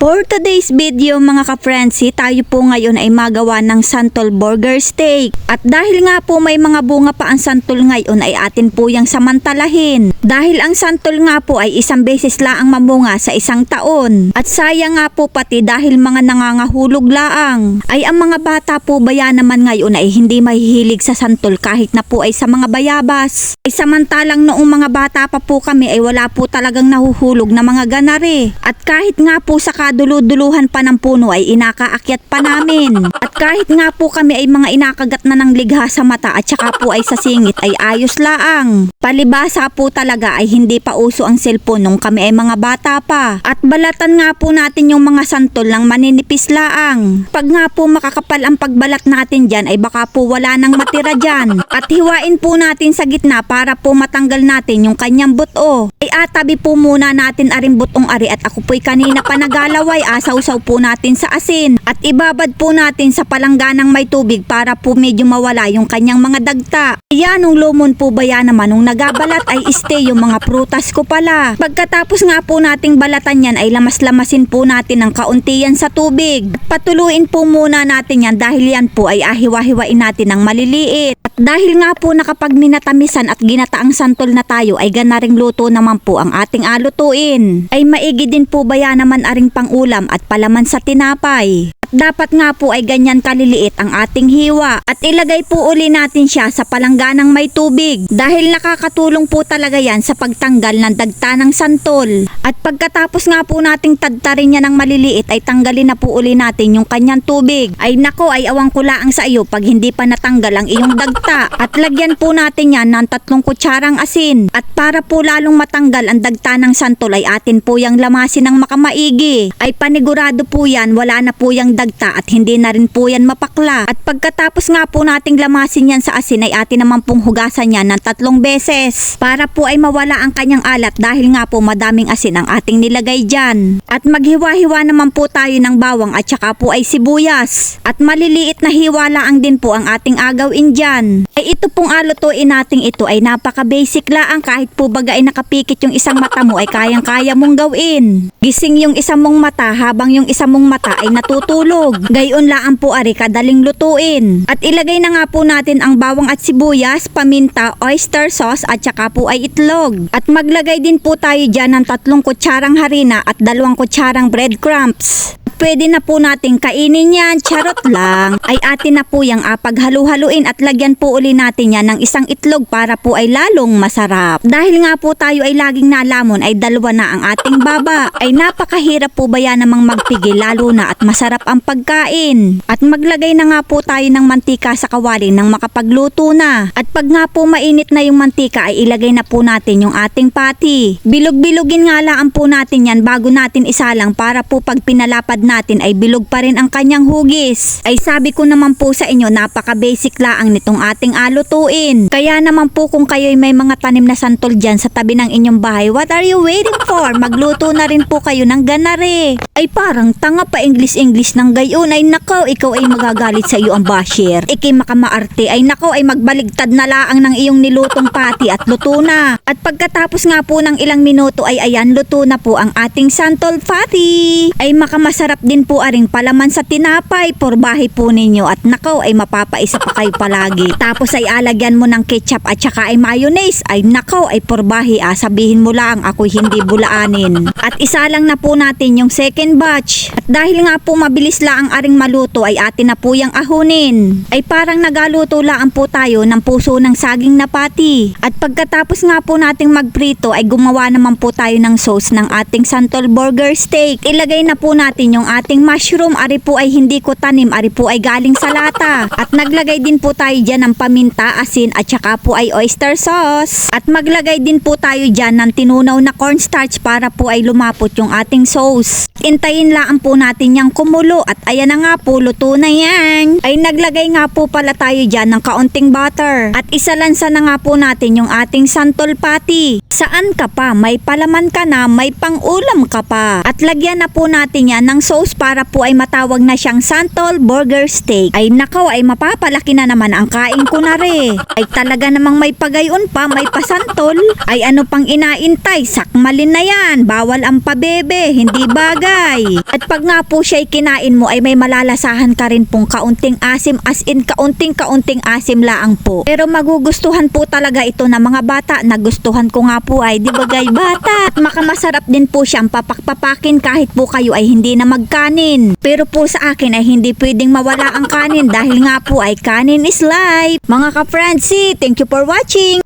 For today's video mga ka-Frenzy, tayo po ngayon ay magawa ng santol burger steak. At dahil nga po may mga bunga pa ang santol ngayon ay atin po yung samantalahin. Dahil ang santol nga po ay isang beses laang mamunga sa isang taon. At sayang nga po pati dahil mga nangangahulog laang. Ay ang mga bata po baya naman ngayon ay hindi mahihilig sa santol kahit na po ay sa mga bayabas. Ay samantalang noong mga bata pa po kami ay wala po talagang nahuhulog na mga ganare. At kahit nga po sa dulu-duluhan pa ng puno ay inakaakyat pa namin. At kahit nga po kami ay mga inakagat na ng ligha sa mata at saka po ay sa singit ay ayos laang. Palibasa po talaga ay hindi pa uso ang cellphone nung kami ay mga bata pa. At balatan nga po natin yung mga santol ng maninipis laang. Pag nga po makakapal ang pagbalat natin dyan ay baka po wala nang matira dyan. At hiwain po natin sa gitna para po matanggal natin yung kanyang buto. Ay atabi po muna natin aring butong ari at ako po'y kanina pa nagalaw ay asaw-saw po natin sa asin at ibabad po natin sa palangganang may tubig para po medyo mawala yung kanyang mga dagta. Kaya nung lumon po baya naman nung nagabalat ay stay yung mga prutas ko pala. Pagkatapos nga po nating balatan yan ay lamas-lamasin po natin ng kaunti yan sa tubig. At patuluin po muna natin yan dahil yan po ay ahiwa-hiwain natin ng maliliit. At dahil nga po nakapag minatamisan at ginataang santol na tayo ay ganaring luto naman po ang ating alutuin. Ay maigi din po baya naman aring pangulam at palaman sa tinapay. At dapat nga po ay ganyan kaliliit ang ating hiwa. At ilagay po uli natin siya sa palangganang may tubig. Dahil nakakatulong po talaga yan sa pagtanggal ng dagta ng santol. At pagkatapos nga po nating tadtarin niya ng maliliit ay tanggalin na po uli natin yung kanyang tubig. Ay nako ay awang kulaang sa iyo pag hindi pa natanggal ang iyong dagta. At lagyan po natin yan ng 3 kutsarang asin. At para po lalong matanggal ang dagta ng santol ay atin po yung lamasin ng makamaigi. Ay panigurado po yan wala na po yung dagta at hindi na rin po yan mapakla. At pagkatapos nga po nating lamasin yan sa asin ay atin naman pong hugasan yan ng 3 beses para po ay mawala ang kanyang alat dahil nga po madaming asin ang ating nilagay dyan. At maghiwa-hiwa naman po tayo ng bawang at saka po ay sibuyas. At maliliit na hiwa laang din po ang ating agawin dyan. Ay ito pong alutuin nating ito ay napaka-basic laang kahit po baga ay nakapikit yung isang mata mo ay kayang-kaya mong gawin. Gising yung isang mong mata habang yung isang mong mata ay natutulog. Gayon laan po ari kadaling lutuin. At ilagay na nga po natin ang bawang at sibuyas, paminta, oyster sauce at saka po ay itlog. At maglagay din po tayo dyan ng 3 kutsarang harina at 2 kutsarang breadcrumbs. Pwede na po nating kainin yan, charot lang. Ay atin na po yung paghalu-haluin at lagyan po uli natin yan ng isang itlog para po ay lalong masarap. Dahil nga po tayo ay laging nalamon ay 2 na ang ating baba. Ay napakahirap po ba yan namang magpigil lalo na at masarap ang pagkain. At maglagay na nga po tayo ng mantika sa kawali nang makapagluto na. At pag nga po mainit na yung mantika ay ilagay na po natin yung ating patty. Bilog-bilogin nga laan po natin yan bago natin isalang para po pag pinalapad natin ay bilog pa rin ang kanyang hugis. Ay sabi ko naman po sa inyo napaka-basic laang nitong ating alutuin. Kaya naman po kung kayo ay may mga tanim na santol dyan sa tabi ng inyong bahay, what are you waiting for? Magluto na rin po kayo ng ganare. Ay parang tanga pa English ng gayon. Ay nakaw, ikaw ay magagalit sa iyo ang basher. Ikay makamaarte. Ay nakaw, ay magbaligtad na laang ng iyong nilutong pati at luto na. At pagkatapos nga po ng ilang minuto ay ayan, luto na po ang ating santol patty. Ay makamasarap din po aring palaman sa tinapay, porbahe po ninyo at nakaw ay mapapaisa pa kayo palagi. Tapos ay alagyan mo ng ketchup at saka ay mayonnaise, ay nakaw ay porbahe sabihin mo lang ako'y hindi bulaanin. At isa lang na po natin yung second batch. At dahil nga po mabilis lang ang aring maluto ay atin na po yung ahunin. Ay parang nagaluto lang po tayo ng puso ng saging na pati. At pagkatapos nga po nating magprito ay gumawa naman po tayo ng sauce ng ating santol burger steak. Ilagay na po natin yung ating mushroom, ari po ay hindi ko tanim, ari po ay galing sa lata. At naglagay din po tayo dyan ng paminta, asin at saka po ay oyster sauce. At maglagay din po tayo dyan ng tinunaw na cornstarch para po ay lumapot yung ating sauce. Intayin lang po natin yung kumulo at ayan na nga po, luto na yan. Ay naglagay nga po pala tayo dyan ng kaunting butter. At isalansa na nga po natin yung ating santol patty. Saan ka pa? May palaman ka na, may pangulam ka pa. At lagyan na po natin yan ng sauce sauce para po ay matawag na siyang Santol Burger Steak. Ay nakaw, ay mapapalaki na naman ang kain ko na re. Ay talaga namang may pagayon pa, may pasantol. Ay ano pang inaintay, sakmalin na yan. Bawal ang pabebe, hindi bagay. At pag nga po siya'y kinain mo ay may malalasahan ka rin pong kaunting asim, as in kaunting asim laang po. Pero magugustuhan po talaga ito ng mga bata. Nagustuhan ko nga po ay di bagay bata. At makamasarap din po siyang papakpapakin kahit po kayo ay hindi na magkanin. Pero po sa akin ay hindi pwedeng mawala ang kanin dahil nga po ay kanin is life. Mga ka-Francie, thank you for watching.